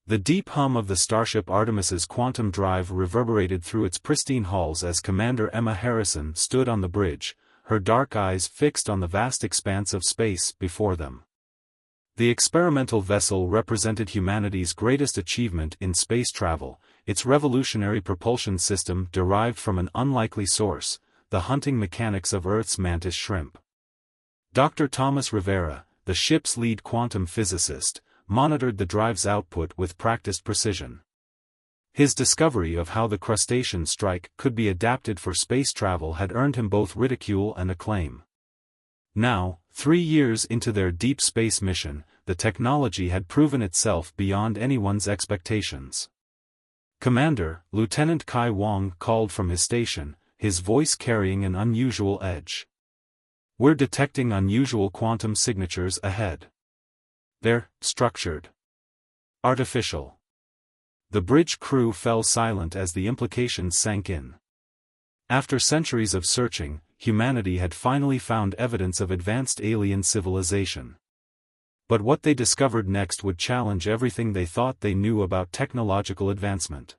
The deep hum of the starship Artemis's quantum drive reverberated through its pristine halls as Commander Emma Harrison stood on the bridge, her dark eyes fixed on the vast expanse of space before them. The experimental vessel represented humanity's greatest achievement in space travel, its revolutionary propulsion system derived from an unlikely source, the hunting mechanics of Earth's mantis shrimp. Dr. Thomas Rivera, the ship's lead quantum physicist, monitored the drive's output with practiced precision. His discovery of how the crustacean strike could be adapted for space travel had earned him both ridicule and acclaim. Now, 3 years into their deep space mission, the technology had proven itself beyond anyone's expectations. "Commander," Lieutenant Kai Wong called from his station, his voice carrying an unusual edge. "We're detecting unusual quantum signatures ahead. They're structured. Artificial." The bridge crew fell silent as the implications sank in. After centuries of searching, humanity had finally found evidence of advanced alien civilization. But what they discovered next would challenge everything they thought they knew about technological advancement.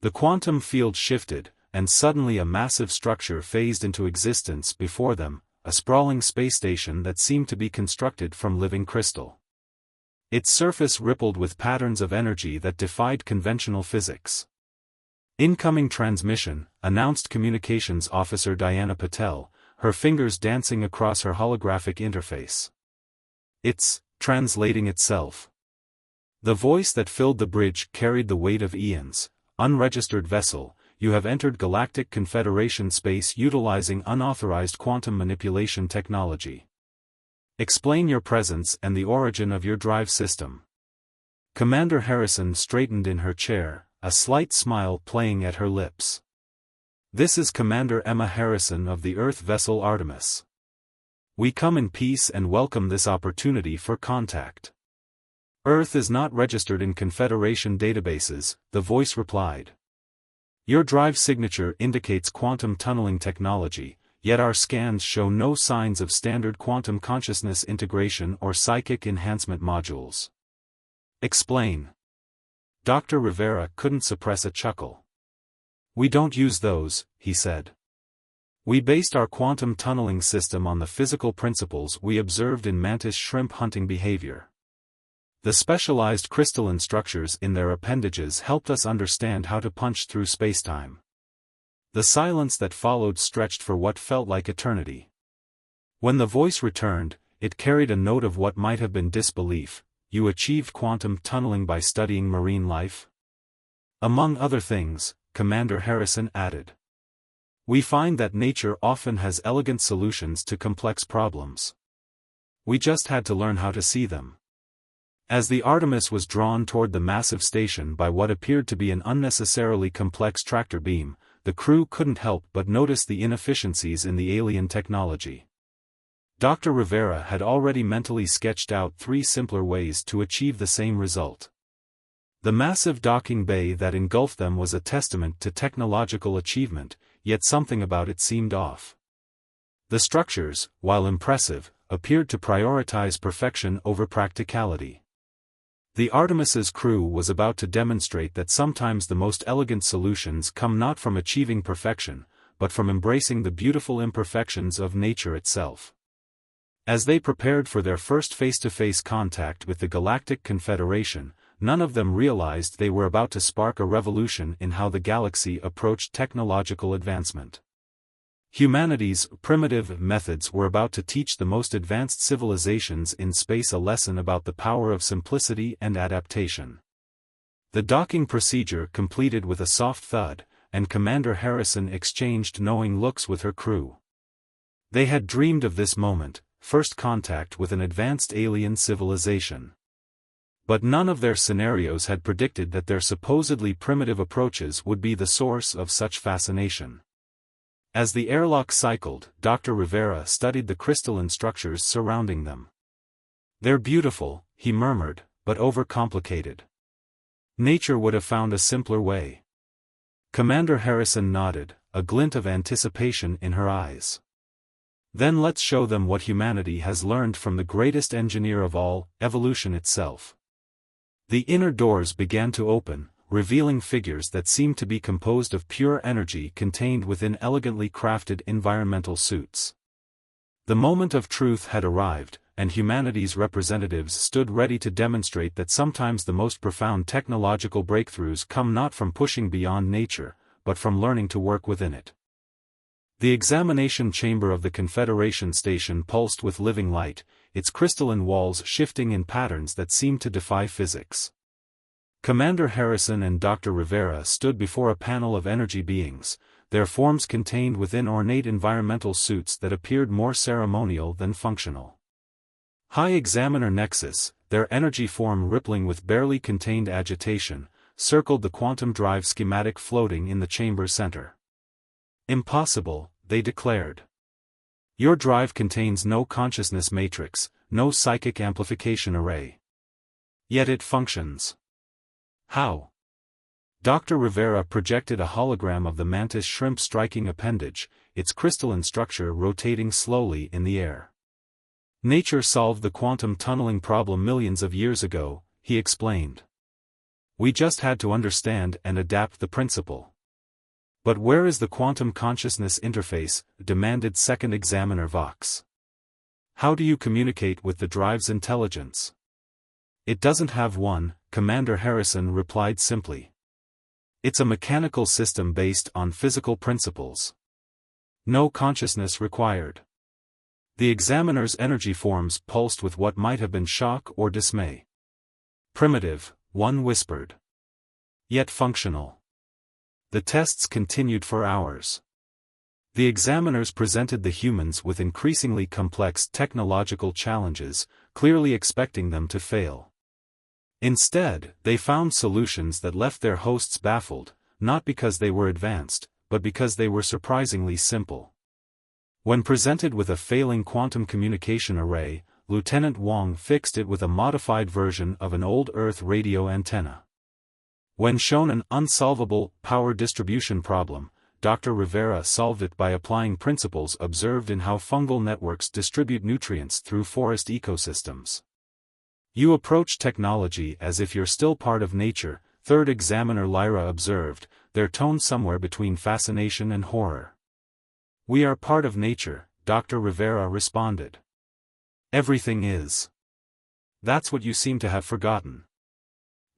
The quantum field shifted, and suddenly a massive structure phased into existence before them, a sprawling space station that seemed to be constructed from living crystal. Its surface rippled with patterns of energy that defied conventional physics. "Incoming transmission," announced Communications Officer Diana Patel, her fingers dancing across her holographic interface. "It's translating itself." The voice that filled the bridge carried the weight of eons. "Unregistered vessel, you have entered Galactic Confederation space utilizing unauthorized quantum manipulation technology. Explain your presence and the origin of your drive system." Commander Harrison straightened in her chair, a slight smile playing at her lips. "This is Commander Emma Harrison of the Earth vessel Artemis. We come in peace and welcome this opportunity for contact." "Earth is not registered in Confederation databases," the voice replied. "Your drive signature indicates quantum tunneling technology, yet our scans show no signs of standard quantum consciousness integration or psychic enhancement modules." "Explain." Dr. Rivera couldn't suppress a chuckle. "We don't use those," he said. "We based our quantum tunneling system on the physical principles we observed in mantis shrimp hunting behavior. The specialized crystalline structures in their appendages helped us understand how to punch through spacetime." The silence that followed stretched for what felt like eternity. When the voice returned, it carried a note of what might have been disbelief. "You achieved quantum tunneling by studying marine life?" "Among other things," Commander Harrison added. "We find that nature often has elegant solutions to complex problems. We just had to learn how to see them." As the Artemis was drawn toward the massive station by what appeared to be an unnecessarily complex tractor beam, the crew couldn't help but notice the inefficiencies in the alien technology. Dr. Rivera had already mentally sketched out 3 simpler ways to achieve the same result. The massive docking bay that engulfed them was a testament to technological achievement, yet something about it seemed off. The structures, while impressive, appeared to prioritize perfection over practicality. The Artemis's crew was about to demonstrate that sometimes the most elegant solutions come not from achieving perfection, but from embracing the beautiful imperfections of nature itself. As they prepared for their first face-to-face contact with the Galactic Confederation, none of them realized they were about to spark a revolution in how the galaxy approached technological advancement. Humanity's primitive methods were about to teach the most advanced civilizations in space a lesson about the power of simplicity and adaptation. The docking procedure completed with a soft thud, and Commander Harrison exchanged knowing looks with her crew. They had dreamed of this moment, first contact with an advanced alien civilization. But none of their scenarios had predicted that their supposedly primitive approaches would be the source of such fascination. As the airlock cycled, Dr. Rivera studied the crystalline structures surrounding them. "They're beautiful," he murmured, "but overcomplicated. Nature would have found a simpler way." Commander Harrison nodded, a glint of anticipation in her eyes. "Then let's show them what humanity has learned from the greatest engineer of all, evolution itself." The inner doors began to open, revealing figures that seemed to be composed of pure energy contained within elegantly crafted environmental suits. The moment of truth had arrived, and humanity's representatives stood ready to demonstrate that sometimes the most profound technological breakthroughs come not from pushing beyond nature, but from learning to work within it. The examination chamber of the Confederation station pulsed with living light, its crystalline walls shifting in patterns that seemed to defy physics. Commander Harrison and Dr. Rivera stood before a panel of energy beings, their forms contained within ornate environmental suits that appeared more ceremonial than functional. High Examiner Nexus, their energy form rippling with barely contained agitation, circled the quantum drive schematic floating in the chamber's center. "Impossible," they declared. "Your drive contains no consciousness matrix, no psychic amplification array. Yet it functions. How?" Dr. Rivera projected a hologram of the mantis shrimp striking appendage, its crystalline structure rotating slowly in the air. "Nature solved the quantum tunneling problem millions of years ago," he explained. "We just had to understand and adapt the principle." "But where is the quantum consciousness interface?" demanded Second Examiner Vox. "How do you communicate with the drive's intelligence?" "It doesn't have one," Commander Harrison replied simply. "It's a mechanical system based on physical principles. No consciousness required." The examiner's energy forms pulsed with what might have been shock or dismay. "Primitive," one whispered. "Yet functional." The tests continued for hours. The examiners presented the humans with increasingly complex technological challenges, clearly expecting them to fail. Instead, they found solutions that left their hosts baffled, not because they were advanced, but because they were surprisingly simple. When presented with a failing quantum communication array, Lieutenant Wong fixed it with a modified version of an old Earth radio antenna. When shown an unsolvable power distribution problem, Dr. Rivera solved it by applying principles observed in how fungal networks distribute nutrients through forest ecosystems. "You approach technology as if you're still part of nature," Third Examiner Lyra observed, their tone somewhere between fascination and horror. "We are part of nature," Dr. Rivera responded. "Everything is. That's what you seem to have forgotten."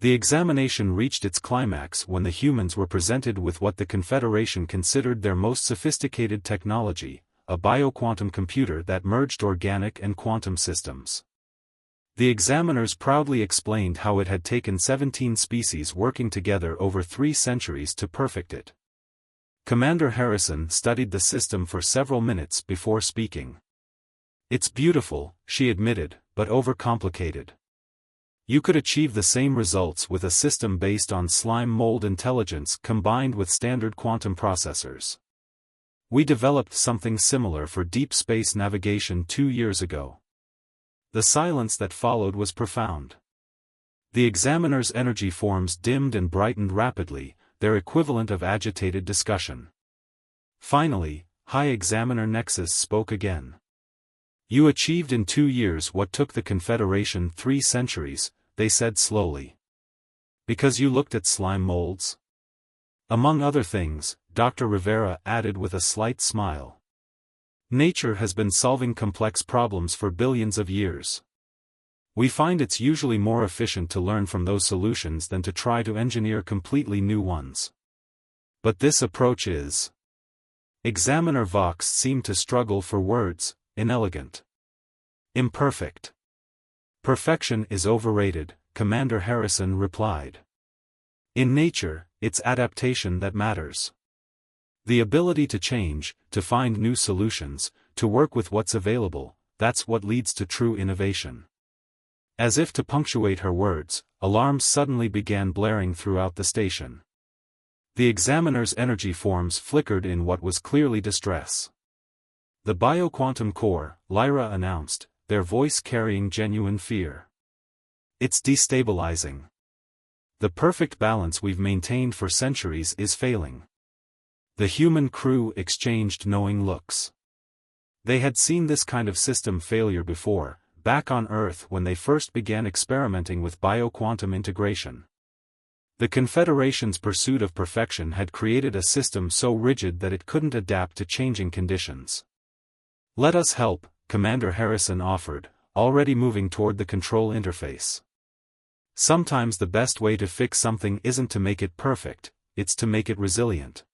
The examination reached its climax when the humans were presented with what the Confederation considered their most sophisticated technology, a bioquantum computer that merged organic and quantum systems. The examiners proudly explained how it had taken 17 species working together over 3 centuries to perfect it. Commander Harrison studied the system for several minutes before speaking. "It's beautiful," she admitted, "but overcomplicated. You could achieve the same results with a system based on slime mold intelligence combined with standard quantum processors. We developed something similar for deep space navigation 2 years ago." The silence that followed was profound. The examiner's energy forms dimmed and brightened rapidly, their equivalent of agitated discussion. Finally, High Examiner Nexus spoke again. "You achieved in 2 years what took the Confederation 3 centuries, they said slowly. Because you looked at slime molds?" "Among other things," Dr. Rivera added with a slight smile. "Nature has been solving complex problems for billions of years. We find it's usually more efficient to learn from those solutions than to try to engineer completely new ones. But this approach is..." Examiner Vox seemed to struggle for words. "Inelegant. Imperfect." "Perfection is overrated," Commander Harrison replied. "In nature, it's adaptation that matters. The ability to change, to find new solutions, to work with what's available, that's what leads to true innovation." As if to punctuate her words, alarms suddenly began blaring throughout the station. The examiner's energy forms flickered in what was clearly distress. "The bioquantum core," Lyra announced, their voice carrying genuine fear. "It's destabilizing. The perfect balance we've maintained for centuries is failing." The human crew exchanged knowing looks. They had seen this kind of system failure before, back on Earth when they first began experimenting with bioquantum integration. The Confederation's pursuit of perfection had created a system so rigid that it couldn't adapt to changing conditions. "Let us help," Commander Harrison offered, already moving toward the control interface. "Sometimes the best way to fix something isn't to make it perfect, it's to make it resilient."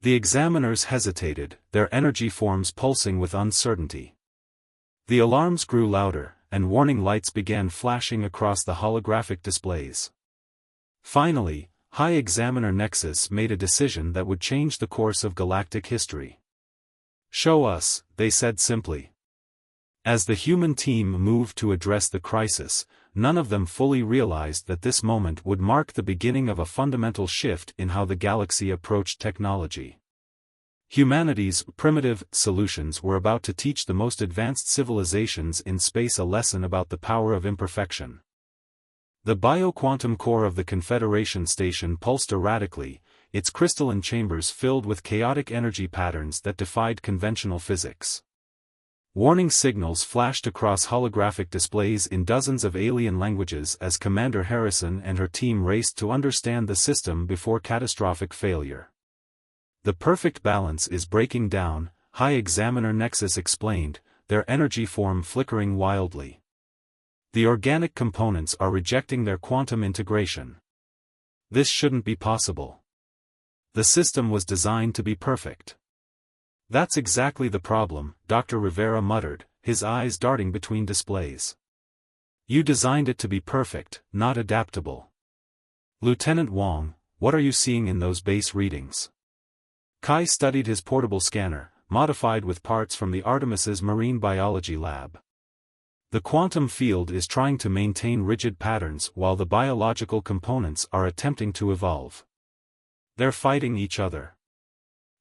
The examiners hesitated, their energy forms pulsing with uncertainty. The alarms grew louder, and warning lights began flashing across the holographic displays. Finally, High Examiner Nexus made a decision that would change the course of galactic history. "Show us," they said simply. As the human team moved to address the crisis, none of them fully realized that this moment would mark the beginning of a fundamental shift in how the galaxy approached technology. Humanity's primitive solutions were about to teach the most advanced civilizations in space a lesson about the power of imperfection. The bioquantum core of the Confederation station pulsed erratically, its crystalline chambers filled with chaotic energy patterns that defied conventional physics. Warning signals flashed across holographic displays in dozens of alien languages as Commander Harrison and her team raced to understand the system before catastrophic failure. "The perfect balance is breaking down," High Examiner Nexus explained, their energy form flickering wildly. "The organic components are rejecting their quantum integration. This shouldn't be possible. The system was designed to be perfect." "That's exactly the problem," Dr. Rivera muttered, his eyes darting between displays. "You designed it to be perfect, not adaptable." "Lieutenant Wong, what are you seeing in those base readings?" Kai studied his portable scanner, modified with parts from the Artemis's marine biology lab. "The quantum field is trying to maintain rigid patterns while the biological components are attempting to evolve. They're fighting each other."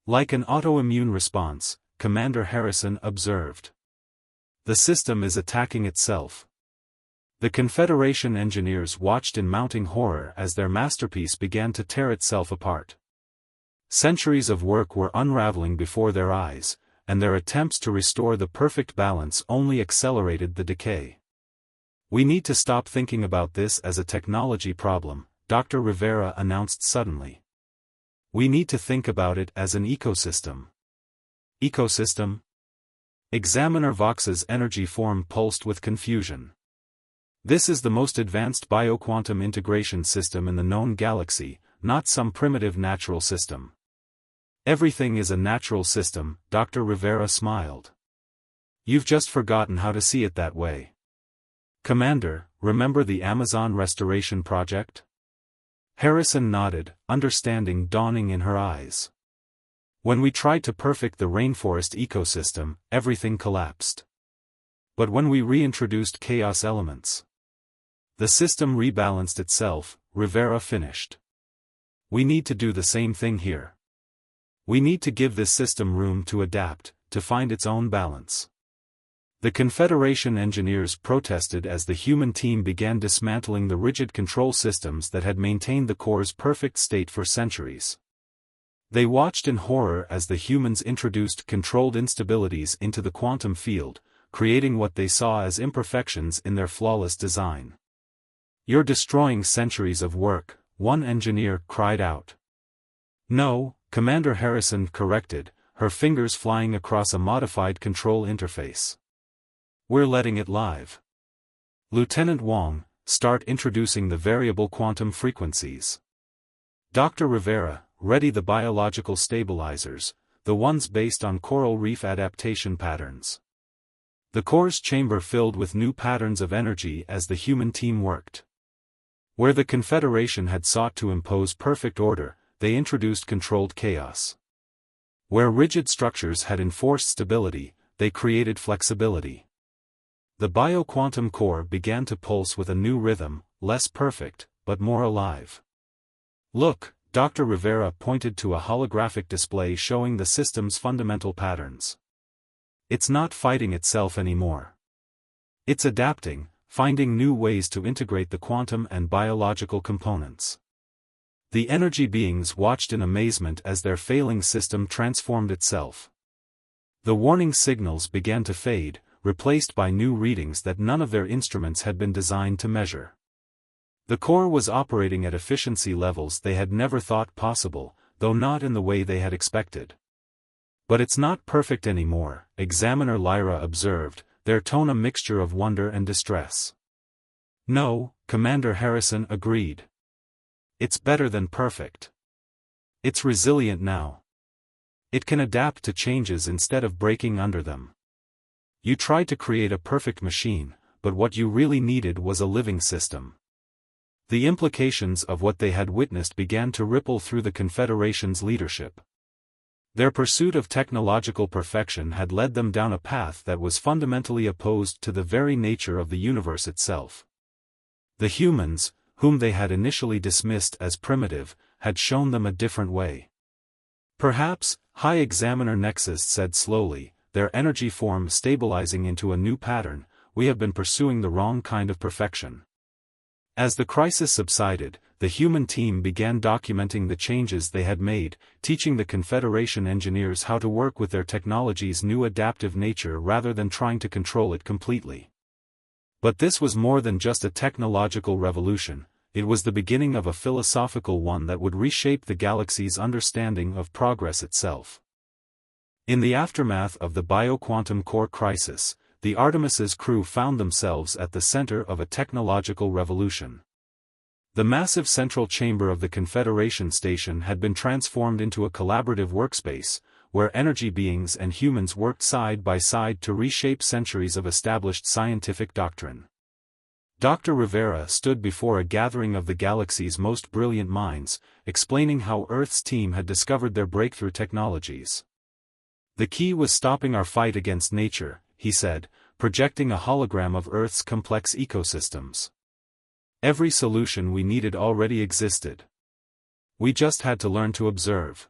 "Like an autoimmune response," Commander Harrison observed. "The system is attacking itself." The Confederation engineers watched in mounting horror as their masterpiece began to tear itself apart. Centuries of work were unraveling before their eyes, and their attempts to restore the perfect balance only accelerated the decay. "We need to stop thinking about this as a technology problem," Dr. Rivera announced suddenly. "We need to think about it as an ecosystem." "Ecosystem?" Examiner Vox's energy form pulsed with confusion. "This is the most advanced bioquantum integration system in the known galaxy, not some primitive natural system." "Everything is a natural system," Dr. Rivera smiled. "You've just forgotten how to see it that way. Commander, remember the Amazon Restoration Project?" Harrison nodded, understanding dawning in her eyes. "When we tried to perfect the rainforest ecosystem, everything collapsed. But when we reintroduced chaos elements, the system rebalanced itself," Rivera finished. "We need to do the same thing here. We need to give this system room to adapt, to find its own balance." The Confederation engineers protested as the human team began dismantling the rigid control systems that had maintained the core's perfect state for centuries. They watched in horror as the humans introduced controlled instabilities into the quantum field, creating what they saw as imperfections in their flawless design. "You're destroying centuries of work," one engineer cried out. "No," Commander Harrison corrected, her fingers flying across a modified control interface. "We're letting it live. Lieutenant Wong, start introducing the variable quantum frequencies. Dr. Rivera, ready the biological stabilizers, the ones based on coral reef adaptation patterns." The core's chamber filled with new patterns of energy as the human team worked. Where the Confederation had sought to impose perfect order, they introduced controlled chaos. Where rigid structures had enforced stability, they created flexibility. The bioquantum core began to pulse with a new rhythm, less perfect, but more alive. "Look," Dr. Rivera pointed to a holographic display showing the system's fundamental patterns. "It's not fighting itself anymore. It's adapting, finding new ways to integrate the quantum and biological components." The energy beings watched in amazement as their failing system transformed itself. The warning signals began to fade, replaced by new readings that none of their instruments had been designed to measure. The core was operating at efficiency levels they had never thought possible, though not in the way they had expected. "But it's not perfect anymore," Examiner Lyra observed, their tone a mixture of wonder and distress. "No," Commander Harrison agreed. "It's better than perfect. It's resilient now. It can adapt to changes instead of breaking under them. You tried to create a perfect machine, but what you really needed was a living system." The implications of what they had witnessed began to ripple through the Confederation's leadership. Their pursuit of technological perfection had led them down a path that was fundamentally opposed to the very nature of the universe itself. The humans, whom they had initially dismissed as primitive, had shown them a different way. "Perhaps," High Examiner Nexus said slowly, their energy form stabilizing into a new pattern, "we have been pursuing the wrong kind of perfection." As the crisis subsided, the human team began documenting the changes they had made, teaching the Confederation engineers how to work with their technology's new adaptive nature rather than trying to control it completely. But this was more than just a technological revolution, it was the beginning of a philosophical one that would reshape the galaxy's understanding of progress itself. In the aftermath of the bioquantum core crisis, the Artemis's crew found themselves at the center of a technological revolution. The massive central chamber of the Confederation station had been transformed into a collaborative workspace, where energy beings and humans worked side by side to reshape centuries of established scientific doctrine. Dr. Rivera stood before a gathering of the galaxy's most brilliant minds, explaining how Earth's team had discovered their breakthrough technologies. "The key was stopping our fight against nature," he said, projecting a hologram of Earth's complex ecosystems. "Every solution we needed already existed. We just had to learn to observe."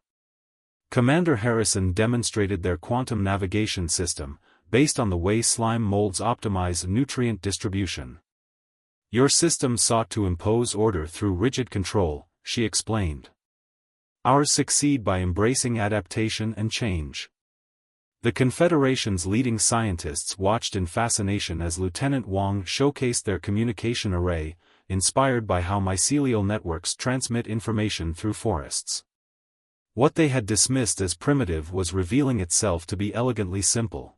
Commander Harrison demonstrated their quantum navigation system, based on the way slime molds optimize nutrient distribution. "Your system sought to impose order through rigid control," she explained. "Ours succeed by embracing adaptation and change." The Confederation's leading scientists watched in fascination as Lieutenant Wong showcased their communication array, inspired by how mycelial networks transmit information through forests. What they had dismissed as primitive was revealing itself to be elegantly simple.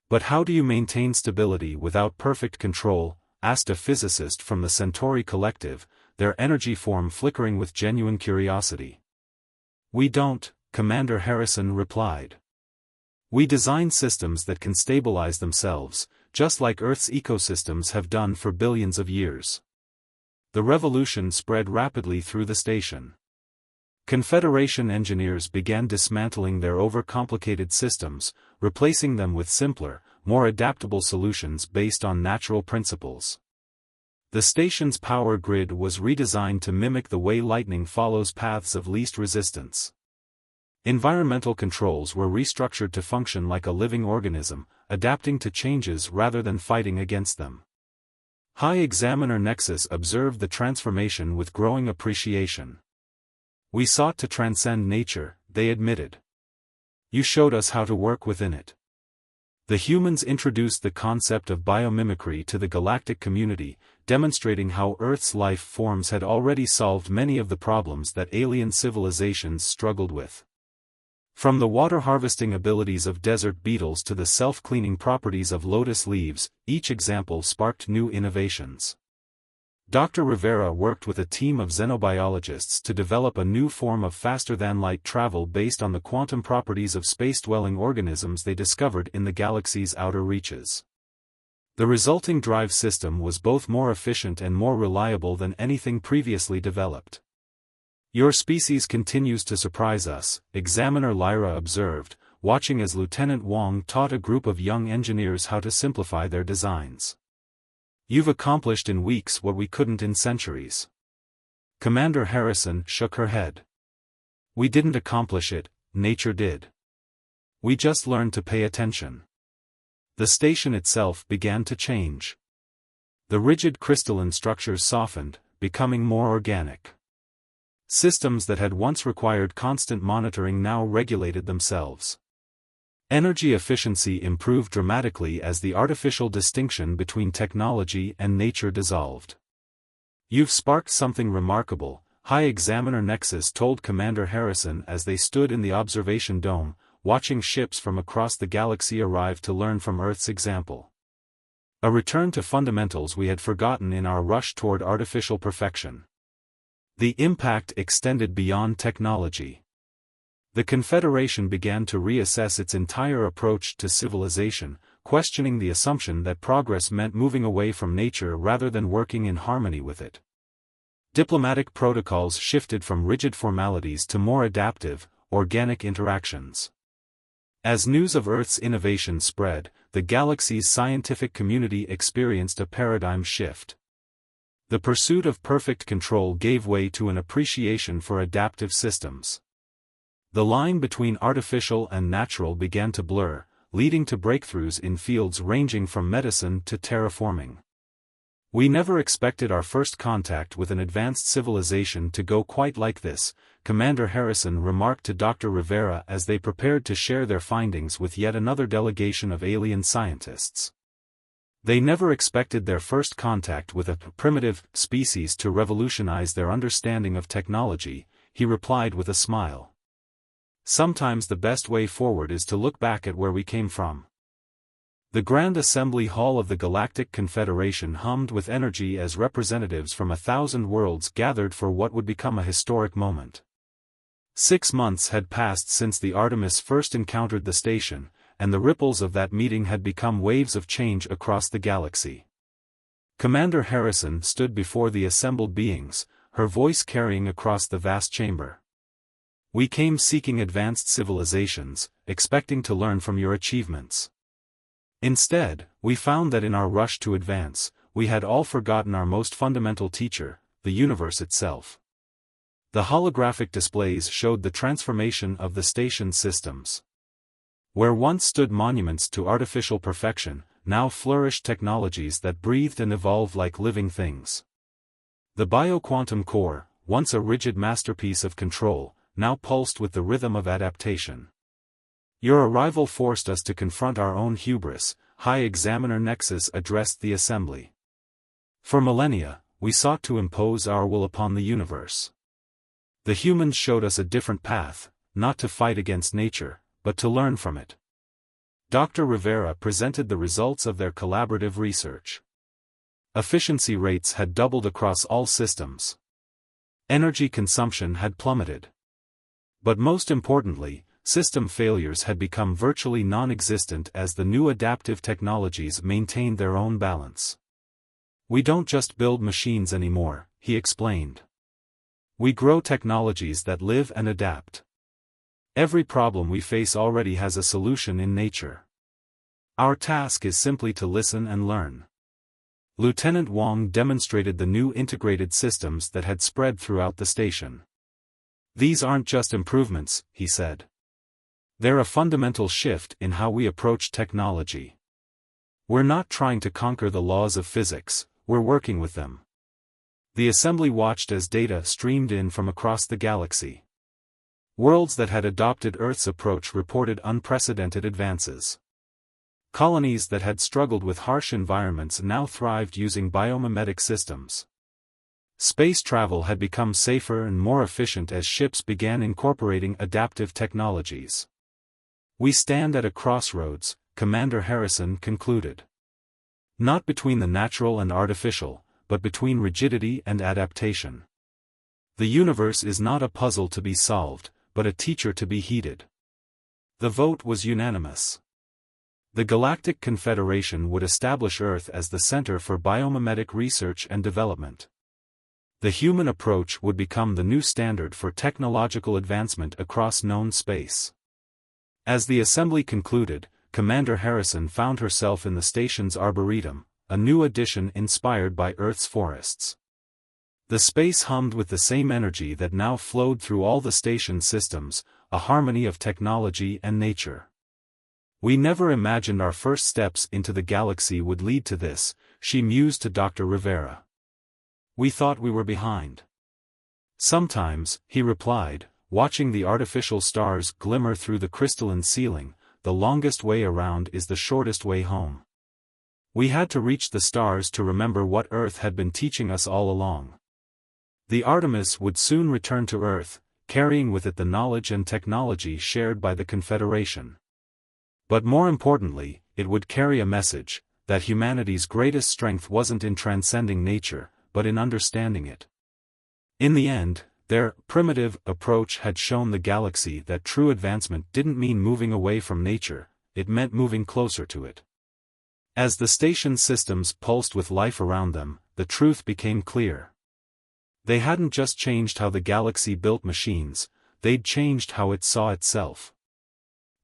"But how do you maintain stability without perfect control?" asked a physicist from the Centauri Collective, their energy form flickering with genuine curiosity. "We don't," Commander Harrison replied. "We design systems that can stabilize themselves, just like Earth's ecosystems have done for billions of years." The revolution spread rapidly through the station. Confederation engineers began dismantling their overcomplicated systems, replacing them with simpler, more adaptable solutions based on natural principles. The station's power grid was redesigned to mimic the way lightning follows paths of least resistance. Environmental controls were restructured to function like a living organism, adapting to changes rather than fighting against them. High Examiner Nexus observed the transformation with growing appreciation. "We sought to transcend nature," they admitted. "You showed us how to work within it." The humans introduced the concept of biomimicry to the galactic community, demonstrating how Earth's life forms had already solved many of the problems that alien civilizations struggled with. From the water-harvesting abilities of desert beetles to the self-cleaning properties of lotus leaves, each example sparked new innovations. Dr. Rivera worked with a team of xenobiologists to develop a new form of faster-than-light travel based on the quantum properties of space-dwelling organisms they discovered in the galaxy's outer reaches. The resulting drive system was both more efficient and more reliable than anything previously developed. "Your species continues to surprise us," Examiner Lyra observed, watching as Lieutenant Wong taught a group of young engineers how to simplify their designs. "You've accomplished in weeks what we couldn't in centuries." Commander Harrison shook her head. "We didn't accomplish it, nature did. We just learned to pay attention." The station itself began to change. The rigid crystalline structures softened, becoming more organic. Systems that had once required constant monitoring now regulated themselves. Energy efficiency improved dramatically as the artificial distinction between technology and nature dissolved. "You've sparked something remarkable," High Examiner Nexus told Commander Harrison as they stood in the observation dome, watching ships from across the galaxy arrive to learn from Earth's example. A return to fundamentals we had forgotten in our rush toward artificial perfection. The impact extended beyond technology. The Confederation began to reassess its entire approach to civilization, questioning the assumption that progress meant moving away from nature rather than working in harmony with it. Diplomatic protocols shifted from rigid formalities to more adaptive, organic interactions. As news of Earth's innovation spread, the galaxy's scientific community experienced a paradigm shift. The pursuit of perfect control gave way to an appreciation for adaptive systems. The line between artificial and natural began to blur, leading to breakthroughs in fields ranging from medicine to terraforming. "We never expected our first contact with an advanced civilization to go quite like this," Commander Harrison remarked to Dr. Rivera as they prepared to share their findings with yet another delegation of alien scientists. They never expected their first contact with a primitive species to revolutionize their understanding of technology, he replied with a smile. "Sometimes the best way forward is to look back at where we came from." The Grand Assembly Hall of the Galactic Confederation hummed with energy as representatives from 1,000 worlds gathered for what would become a historic moment. 6 months had passed since the Artemis first encountered the station, and the ripples of that meeting had become waves of change across the galaxy. Commander Harrison stood before the assembled beings, her voice carrying across the vast chamber. "We came seeking advanced civilizations, expecting to learn from your achievements. Instead, we found that in our rush to advance, we had all forgotten our most fundamental teacher, the universe itself." The holographic displays showed the transformation of the station's systems. Where once stood monuments to artificial perfection, now flourished technologies that breathed and evolved like living things. The bioquantum core, once a rigid masterpiece of control, now pulsed with the rhythm of adaptation. "Your arrival forced us to confront our own hubris," High Examiner Nexus addressed the assembly. "For millennia, we sought to impose our will upon the universe. The humans showed us a different path, not to fight against nature, but to learn from it." Dr. Rivera presented the results of their collaborative research. Efficiency rates had doubled across all systems. Energy consumption had plummeted. But most importantly, system failures had become virtually non-existent as the new adaptive technologies maintained their own balance. "We don't just build machines anymore," he explained. "We grow technologies that live and adapt. Every problem we face already has a solution in nature. Our task is simply to listen and learn." Lieutenant Wong demonstrated the new integrated systems that had spread throughout the station. "These aren't just improvements," he said. "They're a fundamental shift in how we approach technology. We're not trying to conquer the laws of physics, we're working with them." The assembly watched as data streamed in from across the galaxy. Worlds that had adopted Earth's approach reported unprecedented advances. Colonies that had struggled with harsh environments now thrived using biomimetic systems. Space travel had become safer and more efficient as ships began incorporating adaptive technologies. "We stand at a crossroads," Commander Harrison concluded. "Not between the natural and artificial, but between rigidity and adaptation. The universe is not a puzzle to be solved, but a teacher to be heeded." The vote was unanimous. The Galactic Confederation would establish Earth as the center for biomimetic research and development. The human approach would become the new standard for technological advancement across known space. As the assembly concluded, Commander Harrison found herself in the station's arboretum, a new addition inspired by Earth's forests. The space hummed with the same energy that now flowed through all the station systems, a harmony of technology and nature. "We never imagined our first steps into the galaxy would lead to this," she mused to Dr. Rivera. "We thought we were behind." "Sometimes," he replied, watching the artificial stars glimmer through the crystalline ceiling, the longest way around is the shortest way home. We had to reach the stars to remember what Earth had been teaching us all along. The Artemis would soon return to Earth, carrying with it the knowledge and technology shared by the Confederation. But more importantly, it would carry a message, that humanity's greatest strength wasn't in transcending nature, but in understanding it. In the end, their primitive approach had shown the galaxy that true advancement didn't mean moving away from nature, it meant moving closer to it. As the station systems pulsed with life around them, the truth became clear. They hadn't just changed how the galaxy built machines, they'd changed how it saw itself.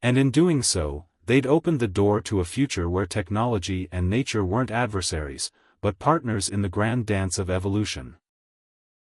And in doing so, they'd opened the door to a future where technology and nature weren't adversaries, but partners in the grand dance of evolution.